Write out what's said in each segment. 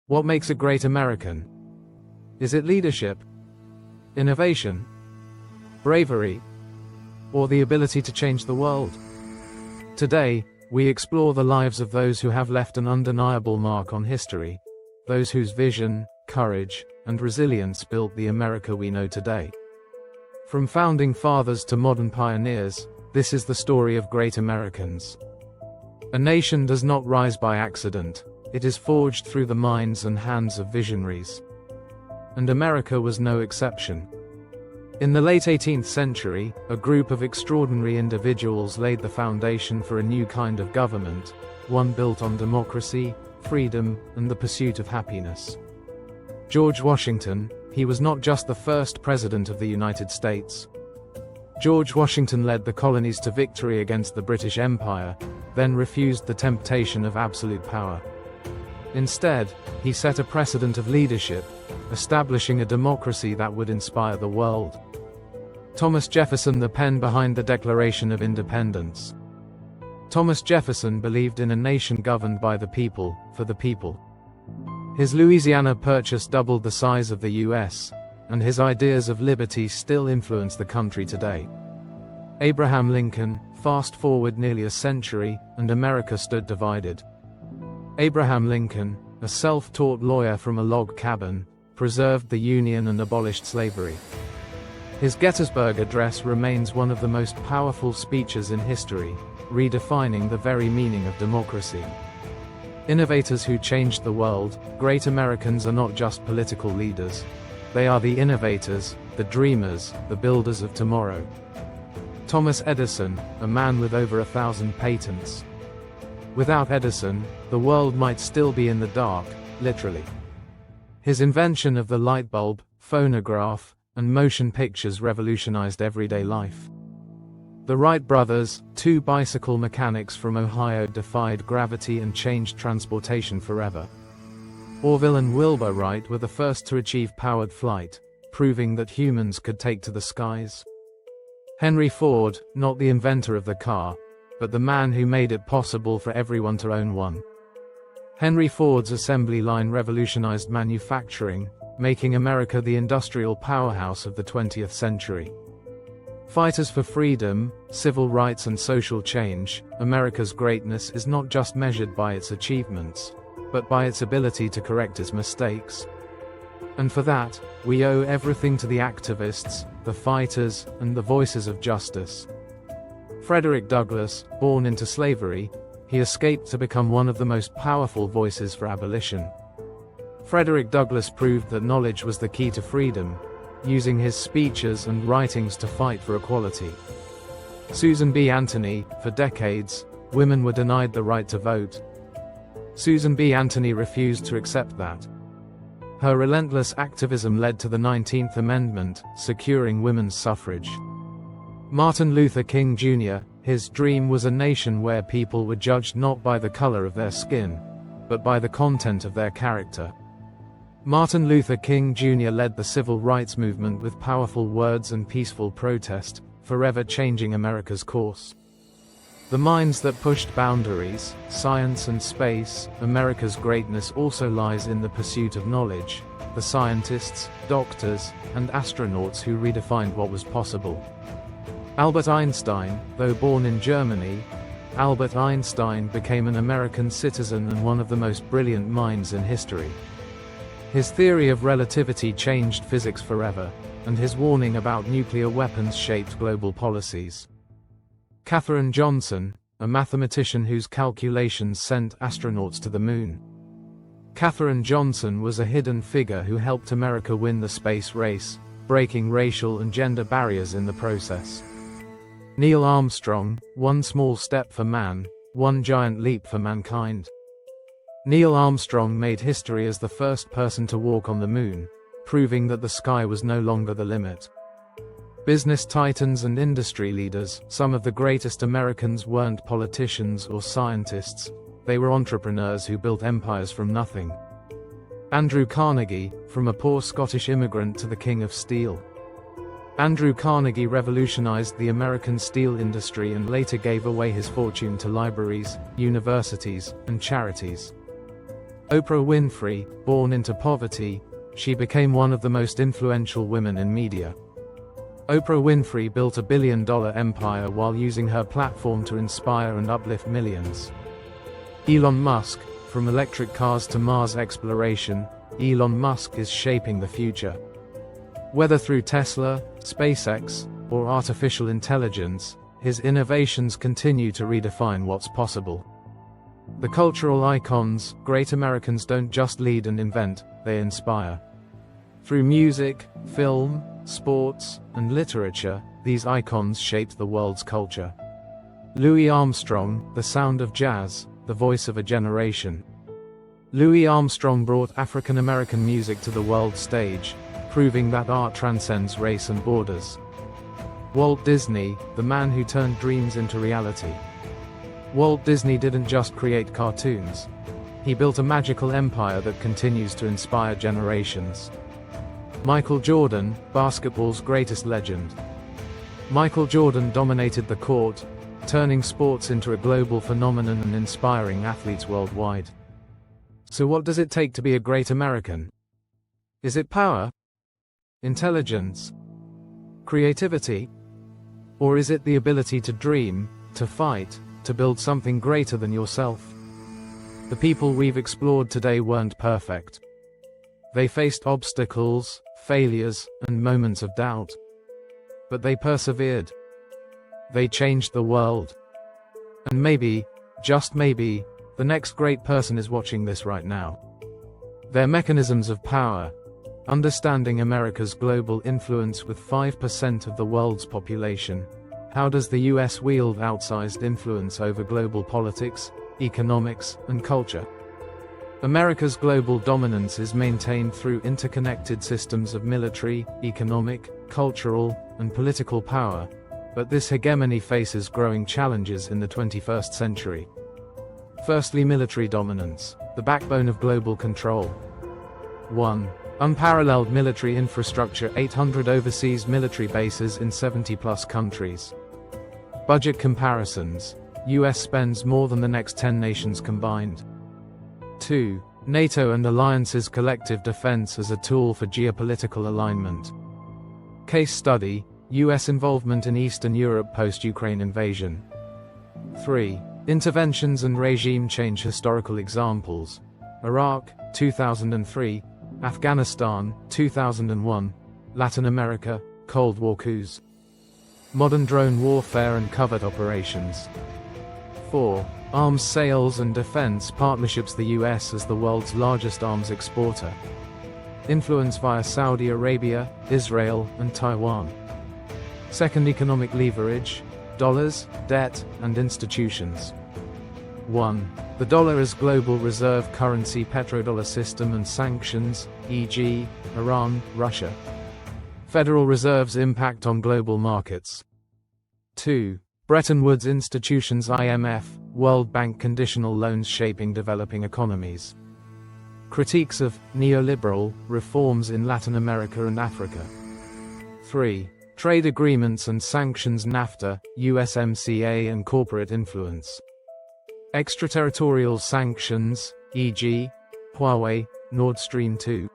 What makes a great American? Is it leadership, innovation, bravery, or the ability to change the world? Today, we explore the lives of those who have left an undeniable mark on history, those whose vision, courage, and resilience built the America we know today. From founding fathers to modern pioneers, this is the story of great Americans. A nation does not rise by accident, it is forged through the minds and hands of visionaries. And America was no exception. In the late 18th century, a group of extraordinary individuals laid the foundation for a new kind of government, one built on democracy, freedom, and the pursuit of happiness. George Washington, he was not just the first president of the United States. George Washington led the colonies to victory against the British Empire, then refused the temptation of absolute power. Instead, he set a precedent of leadership, establishing a democracy that would inspire the world. Thomas Jefferson, the pen behind the Declaration of Independence. Thomas Jefferson believed in a nation governed by the people, for the people. His Louisiana Purchase doubled the size of the U.S., and his ideas of liberty still influence the country today. Abraham Lincoln, fast forward nearly a century, and America stood divided. Abraham Lincoln, a self-taught lawyer from a log cabin, preserved the Union and abolished slavery. His Gettysburg Address remains one of the most powerful speeches in history, redefining the very meaning of democracy. Innovators who changed the world, great Americans are not just political leaders. They are the innovators, the dreamers, the builders of tomorrow. Thomas Edison, a man with over 1,000 patents. Without Edison, the world might still be in the dark, literally. His invention of the light bulb, phonograph, and motion pictures revolutionized everyday life. The Wright brothers, two bicycle mechanics from Ohio, defied gravity and changed transportation forever. Orville and Wilbur Wright were the first to achieve powered flight, proving that humans could take to the skies. Henry Ford, not the inventor of the car, but the man who made it possible for everyone to own one. Henry Ford's assembly line revolutionized manufacturing, making America the industrial powerhouse of the 20th century. Fighters for freedom, civil rights and social change, America's greatness is not just measured by its achievements, but by its ability to correct its mistakes. And for that, we owe everything to the activists, the fighters, and the voices of justice. Frederick Douglass, born into slavery, he escaped to become one of the most powerful voices for abolition. Frederick Douglass proved that knowledge was the key to freedom, using his speeches and writings to fight for equality. Susan B. Anthony, for decades, women were denied the right to vote. Susan B. Anthony refused to accept that. Her relentless activism led to the 19th Amendment, securing women's suffrage. Martin Luther King Jr., his dream was a nation where people were judged not by the color of their skin, but by the content of their character. Martin Luther King Jr. led the civil rights movement with powerful words and peaceful protest, forever changing America's course. The minds that pushed boundaries, science and space, America's greatness also lies in the pursuit of knowledge, the scientists, doctors, and astronauts who redefined what was possible. Albert Einstein, though born in Germany, Albert Einstein became an American citizen and one of the most brilliant minds in history. His theory of relativity changed physics forever, and his warning about nuclear weapons shaped global policies. Katherine Johnson, a mathematician whose calculations sent astronauts to the moon. Katherine Johnson was a hidden figure who helped America win the space race, breaking racial and gender barriers in the process. Neil Armstrong, one small step for man, one giant leap for mankind. Neil Armstrong made history as the first person to walk on the moon, proving that the sky was no longer the limit. Business titans and industry leaders, some of the greatest Americans weren't politicians or scientists, they were entrepreneurs who built empires from nothing. Andrew Carnegie, from a poor Scottish immigrant to the king of steel. Andrew Carnegie revolutionized the American steel industry and later gave away his fortune to libraries, universities, and charities. Oprah Winfrey, born into poverty, she became one of the most influential women in media. Oprah Winfrey built a billion-dollar empire while using her platform to inspire and uplift millions. Elon Musk, from electric cars to Mars exploration, Elon Musk is shaping the future. Whether through Tesla, SpaceX, or artificial intelligence, his innovations continue to redefine what's possible. The cultural icons, great Americans don't just lead and invent, they inspire. Through music, film, sports, and literature, these icons shaped the world's culture. Louis Armstrong, the sound of jazz, the voice of a generation. Louis Armstrong brought African American music to the world stage, proving that art transcends race and borders. Walt Disney, the man who turned dreams into reality. Walt Disney didn't just create cartoons. He built a magical empire that continues to inspire generations. Michael Jordan, basketball's greatest legend. Michael Jordan dominated the court, turning sports into a global phenomenon and inspiring athletes worldwide. So what does it take to be a great American? Is it power? Intelligence? Creativity? Or is it the ability to dream, to fight, to build something greater than yourself? The people we've explored today weren't perfect. They faced obstacles, failures, and moments of doubt. But they persevered. They changed the world. And maybe, just maybe, the next great person is watching this right now. Their mechanisms of power. Understanding America's global influence with 5% of the world's population. How does the US wield outsized influence over global politics, economics, and culture? America's global dominance is maintained through interconnected systems of military, economic, cultural, and political power, but this hegemony faces growing challenges in the 21st century. Firstly, military dominance, the backbone of global control. 1. Unparalleled military infrastructure, 800 overseas military bases in 70-plus countries. Budget comparisons, US spends more than the next 10 nations combined. 2. NATO and alliances, collective defense as a tool for geopolitical alignment. Case study, US involvement in Eastern Europe post-Ukraine invasion. 3. Interventions and regime change, historical examples. Iraq, 2003, Afghanistan, 2001, Latin America, Cold War coups. Modern drone warfare and covert operations. 4. Arms sales and defense partnerships, the US as the world's largest arms exporter. Influence via Saudi Arabia, Israel, and Taiwan. Second, economic leverage, dollars, debt, and institutions. 1. The dollar as global reserve currency, petrodollar system and sanctions, e.g., Iran, Russia. Federal Reserve's impact on global markets. 2. Bretton Woods institutions, IMF, World Bank, conditional loans shaping developing economies. Critiques of neoliberal reforms in Latin America and Africa. 3. Trade agreements and sanctions, NAFTA, USMCA, and corporate influence. Extraterritorial sanctions, e.g., Huawei, Nord Stream 2.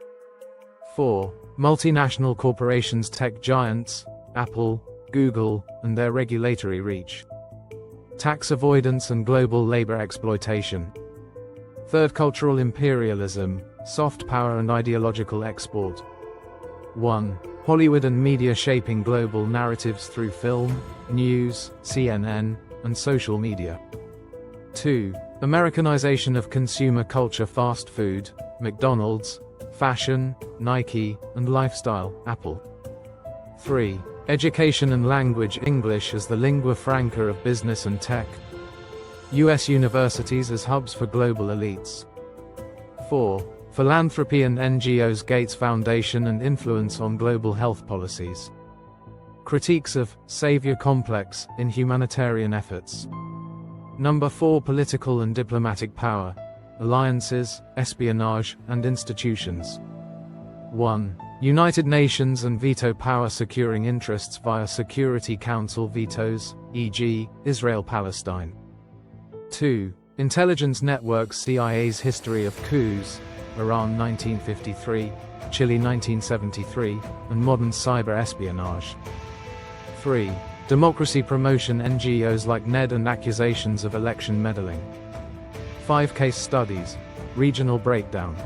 4. Multinational corporations, tech giants, Apple, Google, and their regulatory reach. Tax avoidance and global labor exploitation. Third, cultural imperialism, soft power and ideological export. 1. Hollywood and media shaping global narratives through film, news, CNN, and social media. 2. Americanization of consumer culture, fast food, McDonald's, fashion, Nike, and lifestyle, Apple. 3. Education and language, English as the lingua franca of business and tech. US universities as hubs for global elites. 4. Philanthropy and NGOs, Gates Foundation and influence on global health policies. Critiques of savior complex in humanitarian efforts. 4. Political and diplomatic power, alliances, espionage, and institutions. 1. United Nations and veto power, securing interests via Security Council vetoes, e.g., Israel-Palestine. 2. Intelligence networks: CIA's history of coups, Iran 1953, Chile 1973, and modern cyber espionage. 3. Democracy promotion: NGOs like NED and accusations of election meddling. 5 case studies. Regional breakdown.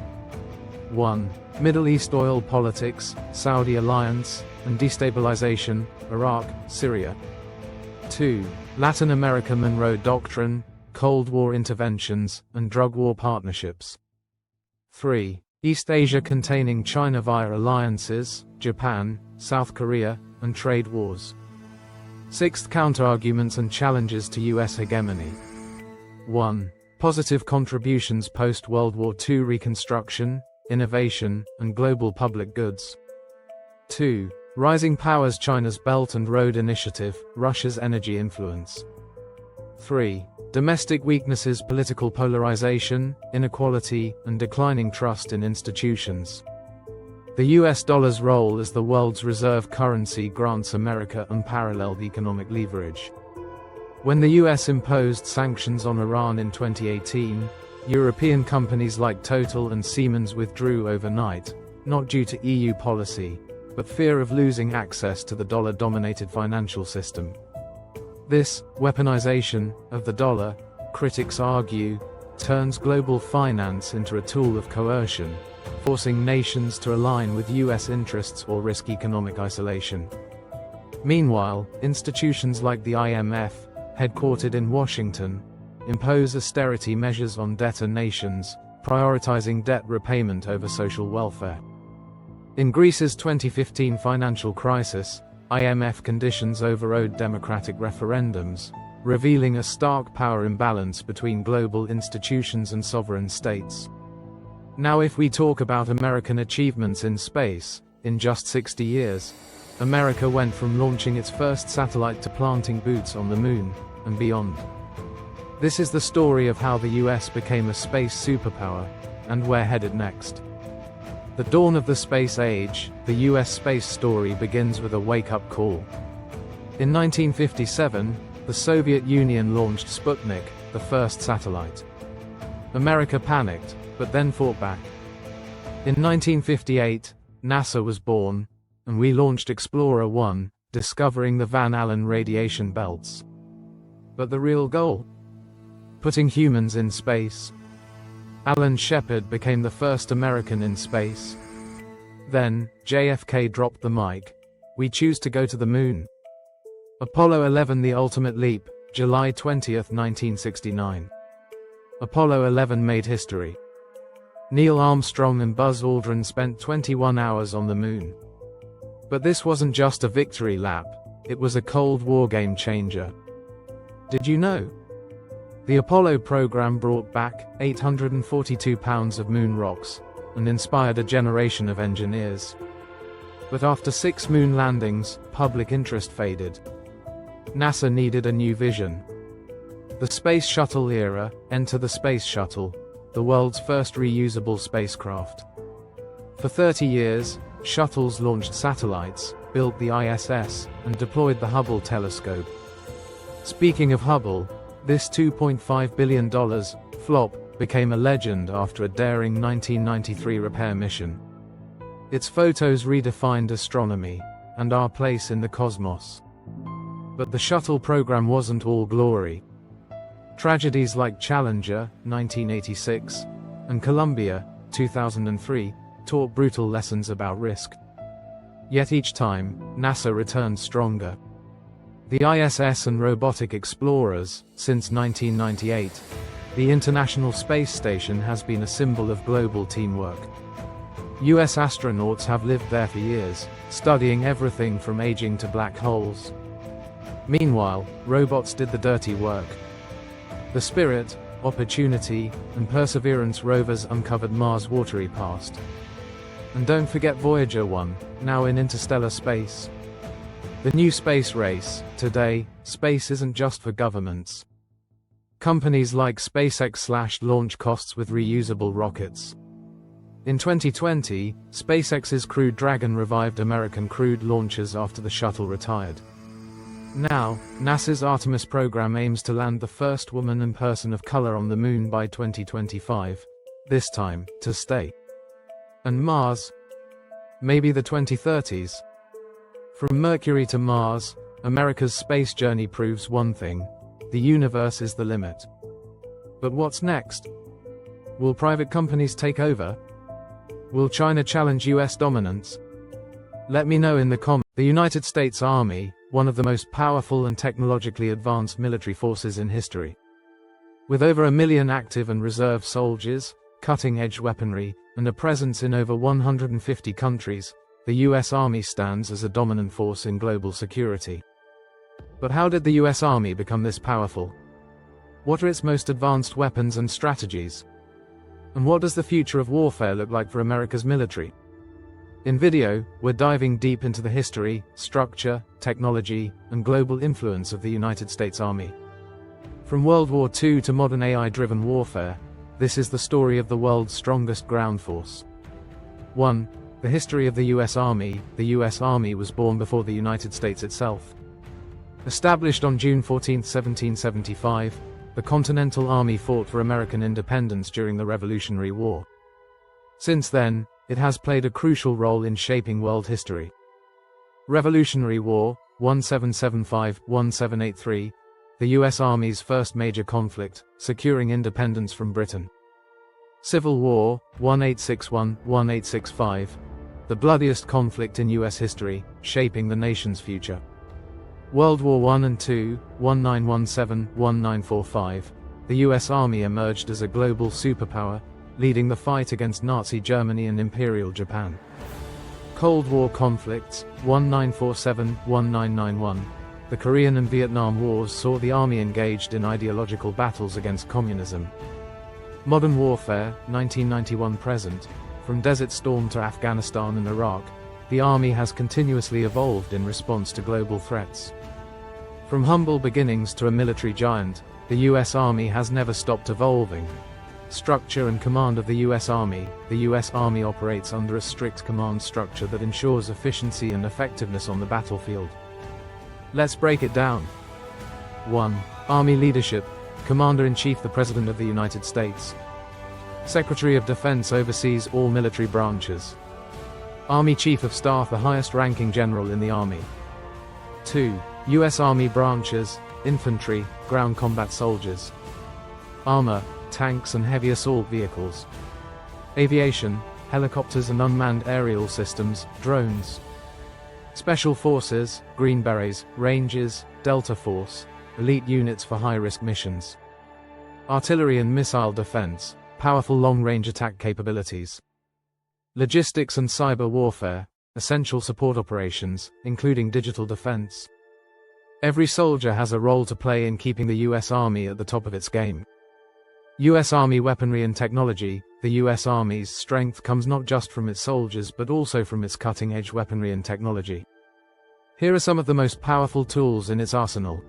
1. Middle East oil politics, Saudi alliance, and destabilization, Iraq, Syria. 2. Latin America: Monroe Doctrine, Cold War interventions, and drug war partnerships. 3. East Asia containing China via alliances, Japan, South Korea, and trade wars. 6. Counterarguments and challenges to U.S. hegemony. 1. Positive contributions post-World War II: reconstruction, innovation, and global public goods. 2. Rising powers: China's Belt and Road Initiative, Russia's energy influence. 3. Domestic weaknesses: political polarization, inequality, and declining trust in institutions. The US dollar's role as the world's reserve currency grants America unparalleled economic leverage. When the US imposed sanctions on Iran in 2018, European companies like Total and Siemens withdrew overnight, not due to EU policy, but fear of losing access to the dollar-dominated financial system. This weaponization of the dollar, critics argue, turns global finance into a tool of coercion, forcing nations to align with US interests or risk economic isolation. Meanwhile, institutions like the IMF, headquartered in Washington, impose austerity measures on debtor nations, prioritizing debt repayment over social welfare. In Greece's 2015 financial crisis, IMF conditions overrode democratic referendums, revealing a stark power imbalance between global institutions and sovereign states. Now, if we talk about American achievements in space, in just 60 years, America went from launching its first satellite to planting boots on the moon, and beyond. This is the story of how the US became a space superpower, and we're headed next. The dawn of the space age, the US space story begins with a wake-up call. In 1957, the Soviet Union launched Sputnik, the first satellite. America panicked, but then fought back. In 1958, NASA was born, and we launched Explorer 1, discovering the Van Allen radiation belts. But the real goal? Putting humans in space. Alan Shepard became the first American in space. Then, JFK dropped the mic. We choose to go to the moon. Apollo 11: The Ultimate Leap, July 20, 1969. Apollo 11 made history. Neil Armstrong and Buzz Aldrin spent 21 hours on the moon. But this wasn't just a victory lap, it was a Cold War game changer. Did you know? The Apollo program brought back 842 pounds of moon rocks, and inspired a generation of engineers. But after 6 moon landings, public interest faded. NASA needed a new vision. The Space Shuttle era: enter the Space Shuttle, the world's first reusable spacecraft. For 30 years, shuttles launched satellites, built the ISS, and deployed the Hubble telescope. Speaking of Hubble, this $2.5 billion flop became a legend after a daring 1993 repair mission. Its photos redefined astronomy and our place in the cosmos. But the shuttle program wasn't all glory. Tragedies like Challenger, 1986, and Columbia, 2003, taught brutal lessons about risk. Yet each time, NASA returned stronger. The ISS and robotic explorers: since 1998, the International Space Station has been a symbol of global teamwork. US astronauts have lived there for years, studying everything from aging to black holes. Meanwhile, robots did the dirty work. The Spirit, Opportunity, and Perseverance rovers uncovered Mars' watery past. And don't forget Voyager 1, now in interstellar space. The new space race: today, space isn't just for governments. Companies like SpaceX slashed launch costs with reusable rockets. In 2020, SpaceX's Crew Dragon revived American crewed launches after the shuttle retired. Now, NASA's Artemis program aims to land the first woman and person of color on the moon by 2025. This time, to stay. And Mars? Maybe the 2030s? From Mercury to Mars, America's space journey proves one thing: the universe is the limit. But what's next? Will private companies take over? Will China challenge US dominance? Let me know in the comments. The United States Army, one of the most powerful and technologically advanced military forces in history. With over 1 million active and reserve soldiers, cutting-edge weaponry, and a presence in over 150 countries, the US Army stands as a dominant force in global security. But how did the US Army become this powerful? What are its most advanced weapons and strategies? And what does the future of warfare look like for America's military? In video, we're diving deep into the history, structure, technology, and global influence of the United States Army. From World War II to modern AI-driven warfare, this is the story of the world's strongest ground force. 1. The history of the US Army. The US Army was born before the United States itself. Established on June 14, 1775, the Continental Army fought for American independence during the Revolutionary War. Since then, it has played a crucial role in shaping world history. Revolutionary War, 1775-1783, the US Army's first major conflict, securing independence from Britain. Civil War, 1861-1865, the bloodiest conflict in US history, shaping the nation's future. World War I and II, 1917-1945, the US Army emerged as a global superpower, leading the fight against Nazi Germany and Imperial Japan. Cold War conflicts, 1947-1991, the Korean and Vietnam Wars saw the Army engaged in ideological battles against communism. Modern warfare, 1991-present, from Desert Storm to Afghanistan and Iraq, the Army has continuously evolved in response to global threats. From humble beginnings to a military giant, the US Army has never stopped evolving. Structure and command of the US Army. The US Army operates under a strict command structure that ensures efficiency and effectiveness on the battlefield. Let's break it down. 1. Army leadership. Commander-in-Chief, the President of the United States. Secretary of Defense oversees all military branches. Army Chief of Staff, the highest-ranking general in the Army. 2. US Army branches, infantry, ground combat soldiers. Armor, tanks and heavy assault vehicles. Aviation, helicopters and unmanned aerial systems, drones. Special Forces, Green Berets, Rangers, Delta Force, elite units for high-risk missions. Artillery and missile defense, powerful long-range attack capabilities. Logistics and cyber warfare, essential support operations, including digital defense. Every soldier has a role to play in keeping the US Army at the top of its game. US Army weaponry and technology. The US Army's strength comes not just from its soldiers but also from its cutting-edge weaponry and technology. Here are some of the most powerful tools in its arsenal.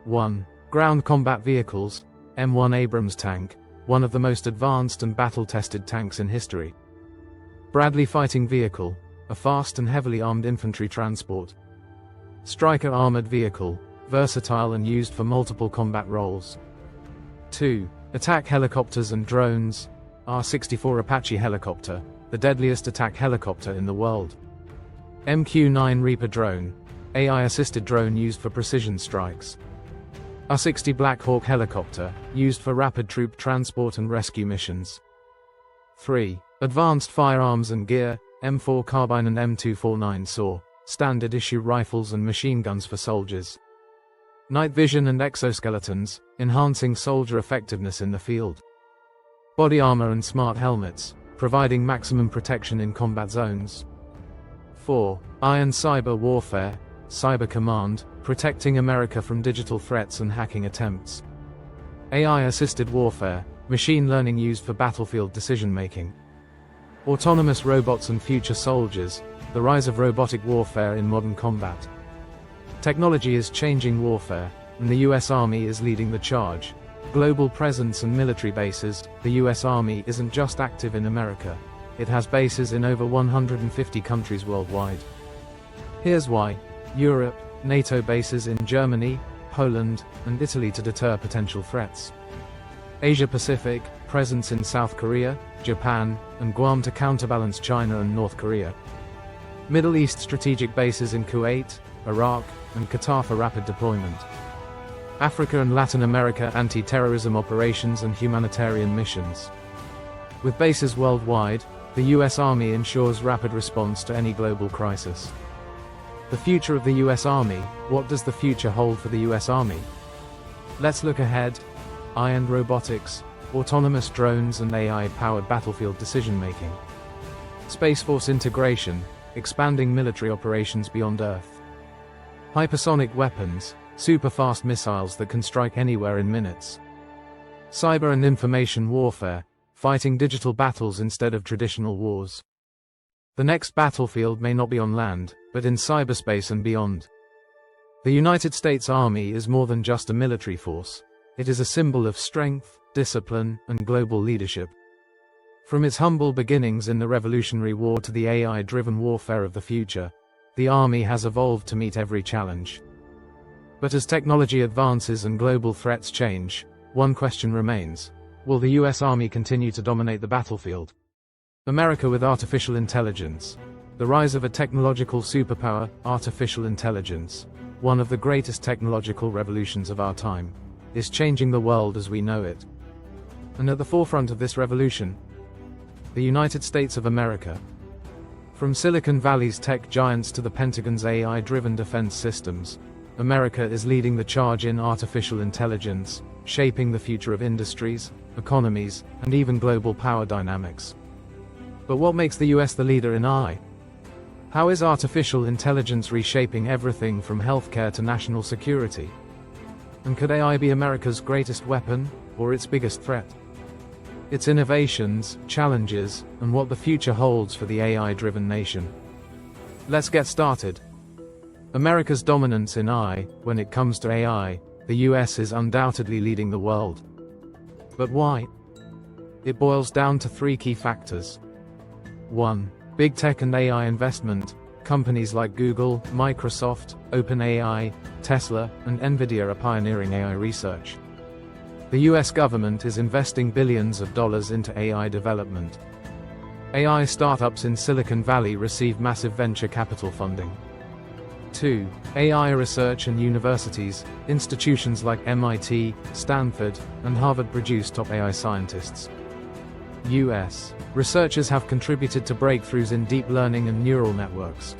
1. Ground combat vehicles. M1 Abrams tank, one of the most advanced and battle-tested tanks in history. Bradley fighting vehicle, a fast and heavily armed infantry transport. Stryker armored vehicle, versatile and used for multiple combat roles. 2. Attack helicopters and drones. R-64 Apache helicopter, the deadliest attack helicopter in the world. MQ-9 Reaper drone, AI-assisted drone used for precision strikes. R-60 Black Hawk helicopter, used for rapid troop transport and rescue missions. 3. Advanced firearms and gear. M4 carbine and M249 SAW, standard issue rifles and machine guns for soldiers. Night vision and exoskeletons, enhancing soldier effectiveness in the field. Body armor and smart helmets, providing maximum protection in combat zones. 4. Iron cyber warfare, cyber command, protecting America from digital threats and hacking attempts. AI-assisted warfare, machine learning used for battlefield decision-making. Autonomous robots and future soldiers, the rise of robotic warfare in modern combat. Technology is changing warfare, and the US Army is leading the charge. Global presence and military bases. The US Army isn't just active in America, it has bases in over 150 countries worldwide. Here's why. Europe, NATO bases in Germany, Poland, and Italy to deter potential threats. Asia-Pacific, presence in South Korea, Japan, and Guam to counterbalance China and North Korea. Middle East strategic bases in Kuwait, Iraq, and Qatar for rapid deployment. Africa and Latin America anti-terrorism operations and humanitarian missions. With bases worldwide, the U.S. Army ensures rapid response to any global crisis. The future of the U.S. Army. What does the future hold for the U.S. Army? Let's look ahead. AI and robotics, autonomous drones and AI-powered battlefield decision-making. Space Force integration, expanding military operations beyond Earth. Hypersonic weapons, super-fast missiles that can strike anywhere in minutes. Cyber and information warfare, fighting digital battles instead of traditional wars. The next battlefield may not be on land, but in cyberspace and beyond. The United States Army is more than just a military force. It is a symbol of strength, discipline, and global leadership. From its humble beginnings in the Revolutionary War to the AI-driven warfare of the future, the Army has evolved to meet every challenge. But as technology advances and global threats change, one question remains: will the U.S. Army continue to dominate the battlefield? America with artificial intelligence. The rise of a technological superpower, artificial intelligence, one of the greatest technological revolutions of our time, is changing the world as we know it. And at the forefront of this revolution, the United States of America. From Silicon Valley's tech giants to the Pentagon's AI-driven defense systems, America is leading the charge in artificial intelligence, shaping the future of industries, economies, and even global power dynamics. But what makes the US the leader in AI? How is artificial intelligence reshaping everything from healthcare to national security? And could AI be America's greatest weapon, or its biggest threat? Its innovations, challenges, and what the future holds for the AI-driven nation. Let's get started. America's dominance in AI. When it comes to AI, the US is undoubtedly leading the world. But why? It boils down to three key factors. 1. Big tech and AI investment. Companies like Google, Microsoft, OpenAI, Tesla, and Nvidia are pioneering AI research. The US government is investing billions of dollars into AI development. AI startups in Silicon Valley receive massive venture capital funding. 2. AI research and universities. Institutions like MIT, Stanford, and Harvard produce top AI scientists. US researchers have contributed to breakthroughs in deep learning and neural networks.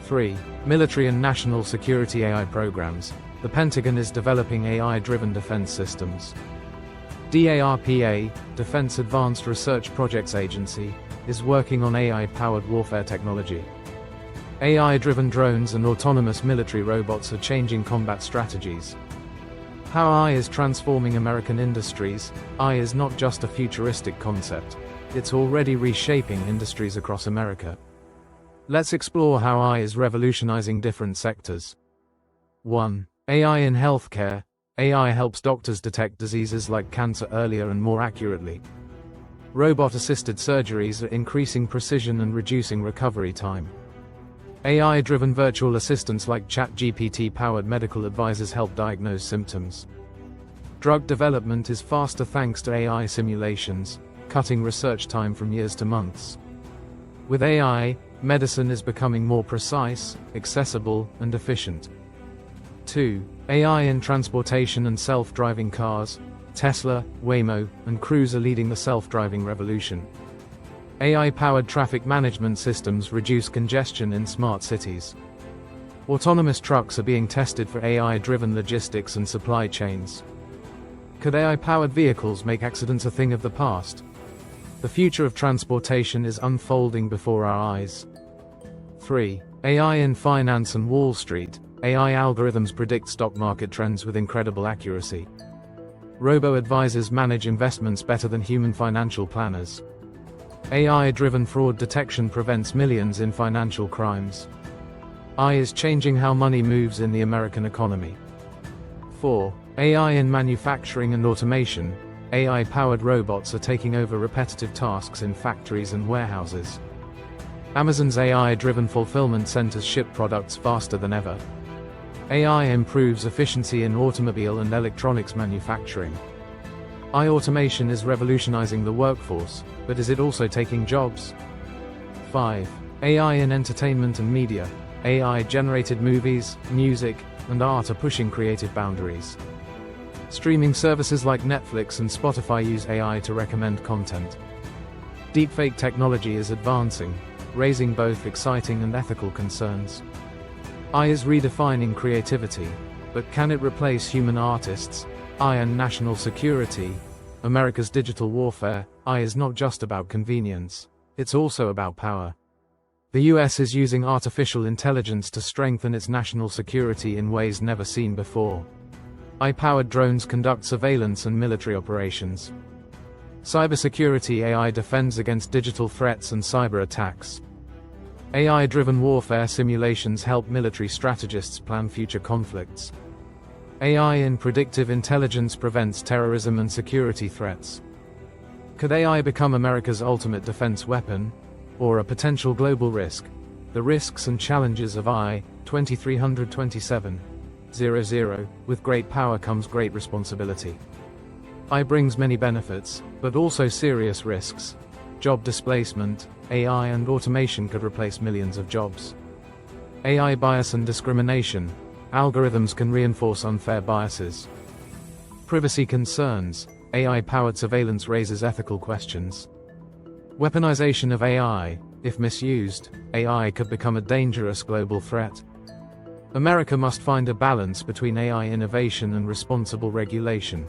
3. Military and national security AI programs. The Pentagon is developing AI-driven defense systems. DARPA, Defense Advanced Research Projects Agency, is working on AI-powered warfare technology. AI-driven drones and autonomous military robots are changing combat strategies. How AI is transforming American industries. AI is not just a futuristic concept. It's already reshaping industries across America. Let's explore how AI is revolutionizing different sectors. 1. AI in healthcare. AI helps doctors detect diseases like cancer earlier and more accurately. Robot-assisted surgeries are increasing precision and reducing recovery time. AI-driven virtual assistants like ChatGPT-powered medical advisors help diagnose symptoms. Drug development is faster thanks to AI simulations, cutting research time from years to months. With AI, medicine is becoming more precise, accessible, and efficient. 2. AI in transportation and self-driving cars. Tesla, Waymo, and Cruise are leading the self-driving revolution. AI-powered traffic management systems reduce congestion in smart cities. Autonomous trucks are being tested for AI-driven logistics and supply chains. Could AI-powered vehicles make accidents a thing of the past? The future of transportation is unfolding before our eyes. 3. AI in finance and Wall Street. AI algorithms predict stock market trends with incredible accuracy. Robo-advisors manage investments better than human financial planners. AI-driven fraud detection prevents millions in financial crimes. AI is changing how money moves in the American economy. 4. AI in manufacturing and automation. AI-powered robots are taking over repetitive tasks in factories and warehouses. Amazon's AI-driven fulfillment centers ship products faster than ever. AI improves efficiency in automobile and electronics manufacturing. Automation is revolutionizing the workforce, but is it also taking jobs? 5. AI in entertainment and media. AI-generated movies, music, and art are pushing creative boundaries. Streaming services like Netflix and Spotify use AI to recommend content. Deepfake technology is advancing, raising both exciting and ethical concerns. AI is redefining creativity, but can it replace human artists? AI and national security. America's digital warfare. AI is not just about convenience, it's also about power. The US is using artificial intelligence to strengthen its national security in ways never seen before. AI-powered drones conduct surveillance and military operations. Cybersecurity. AI defends against digital threats and cyber attacks. AI-driven warfare simulations help military strategists plan future conflicts. AI in predictive intelligence prevents terrorism and security threats. Could AI become America's ultimate defense weapon, or a potential global risk? The risks and challenges of AI, 2327:00. With great power comes great responsibility. AI brings many benefits, but also serious risks. Job displacement. AI and automation could replace millions of jobs. AI bias and discrimination. Algorithms can reinforce unfair biases. Privacy concerns. AI-powered surveillance raises ethical questions. Weaponization of AI. If misused, AI could become a dangerous global threat. America must find a balance between AI innovation and responsible regulation.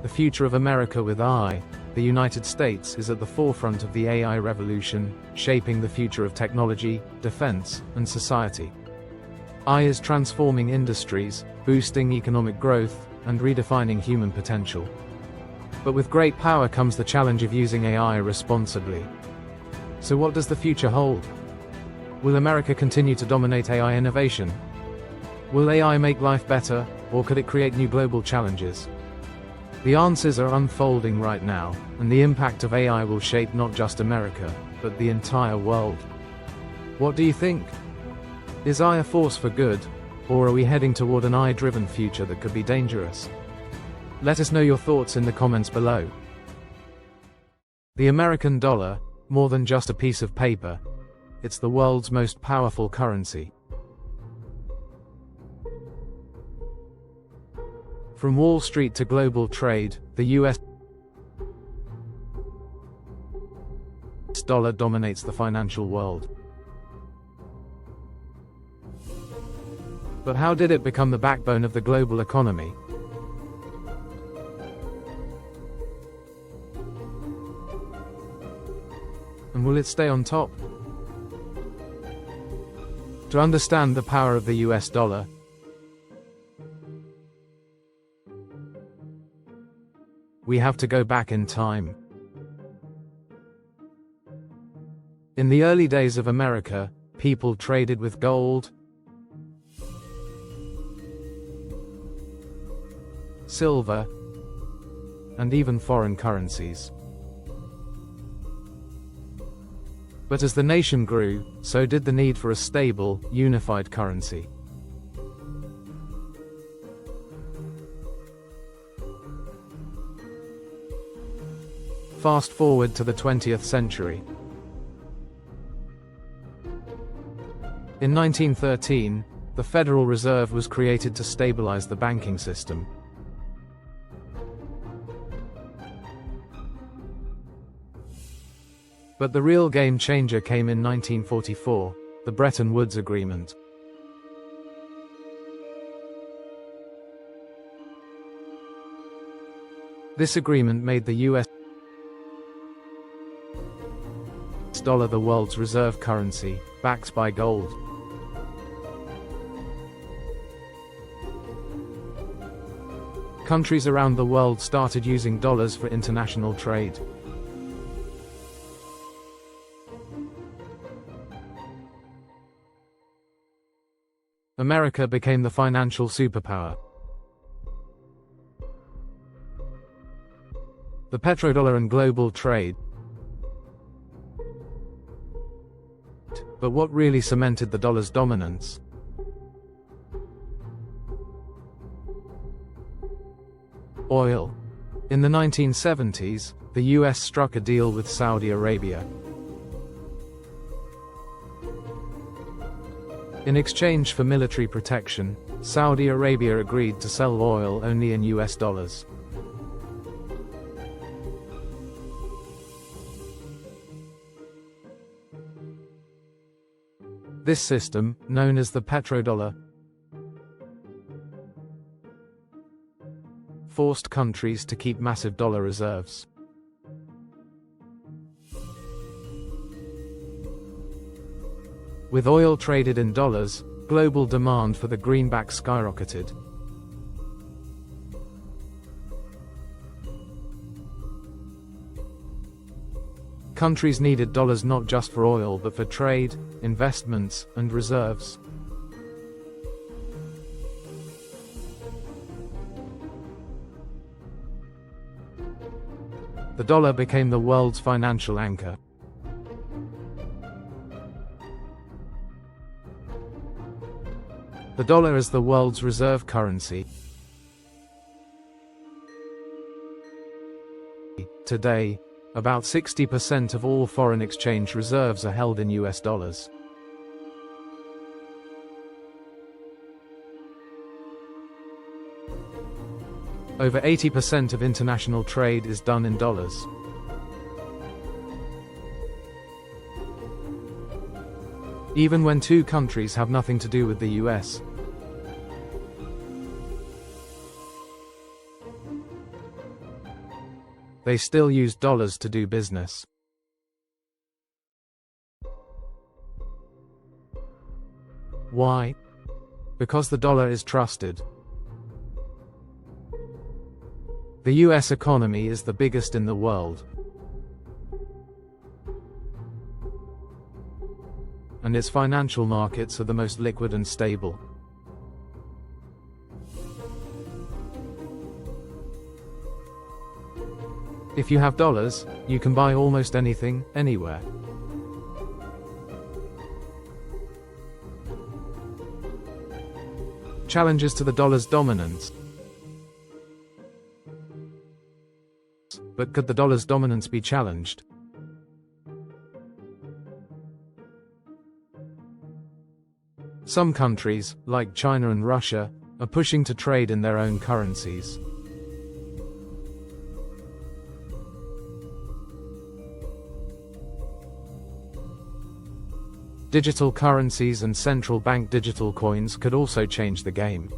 The future of America with AI. The United States is at the forefront of the AI revolution, shaping the future of technology, defense, and society. AI is transforming industries, boosting economic growth, and redefining human potential. But with great power comes the challenge of using AI responsibly. So what does the future hold? Will America continue to dominate AI innovation? Will AI make life better, or could it create new global challenges? The answers are unfolding right now, and the impact of AI will shape not just America, but the entire world. What do you think? Is AI a force for good, or are we heading toward an AI-driven future that could be dangerous? Let us know your thoughts in the comments below. The American dollar, more than just a piece of paper, it's the world's most powerful currency. From Wall Street to global trade, the US dollar dominates the financial world. But how did it become the backbone of the global economy? And will it stay on top? To understand the power of the US dollar, we have to go back in time. In the early days of America, people traded with gold, silver, and even foreign currencies. But as the nation grew, so did the need for a stable, unified currency. Fast forward to the 20th century. In 1913, the Federal Reserve was created to stabilize the banking system. But the real game changer came in 1944, the Bretton Woods Agreement. This agreement made the US dollar the world's reserve currency, backed by gold. Countries around the world started using dollars for international trade. America became the financial superpower. The petrodollar and global trade. But what really cemented the dollar's dominance? Oil. In the 1970s, the US struck a deal with Saudi Arabia. In exchange for military protection, Saudi Arabia agreed to sell oil only in US dollars. This system, known as the petrodollar, forced countries to keep massive dollar reserves. With oil traded in dollars, global demand for the greenback skyrocketed. Countries needed dollars not just for oil but for trade, investments, and reserves. The dollar became the world's financial anchor. The dollar is the world's reserve currency. Today, about 60% of all foreign exchange reserves are held in US dollars. Over 80% of international trade is done in dollars. Even when two countries have nothing to do with the US, they still use dollars to do business. Why? Because the dollar is trusted. The US economy is the biggest in the world, and its financial markets are the most liquid and stable. If you have dollars, you can buy almost anything, anywhere. Challenges to the dollar's dominance. But could the dollar's dominance be challenged? Some countries, like China and Russia, are pushing to trade in their own currencies. Digital currencies and central bank digital coins could also change the game.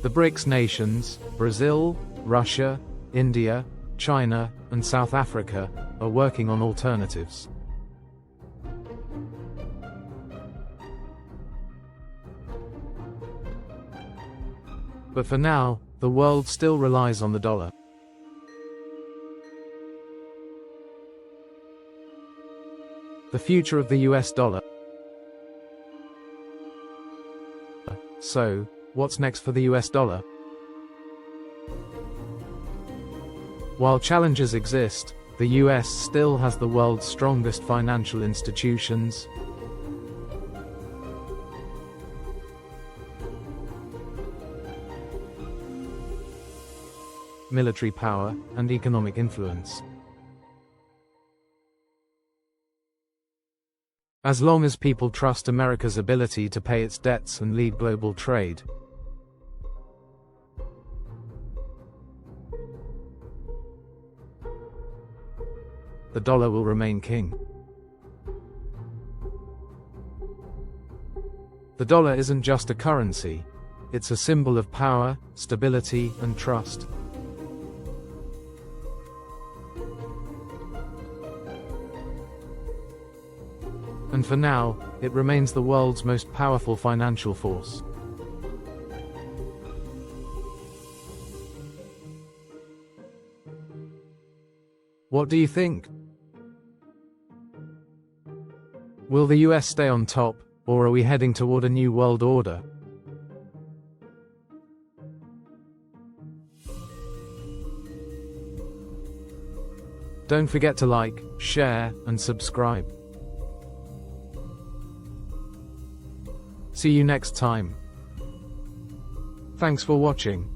The BRICS nations, Brazil, Russia, India, China, and South Africa, are working on alternatives. But for now, the world still relies on the dollar. The future of the US dollar. So, what's next for the US dollar? While challenges exist, the US still has the world's strongest financial institutions, military power, and economic influence. As long as people trust America's ability to pay its debts and lead global trade, the dollar will remain king. The dollar isn't just a currency, it's a symbol of power, stability, and trust. And for now, it remains the world's most powerful financial force. What do you think? Will the US stay on top, or are we heading toward a new world order? Don't forget to like, share, and subscribe. See you next time. Thanks for watching.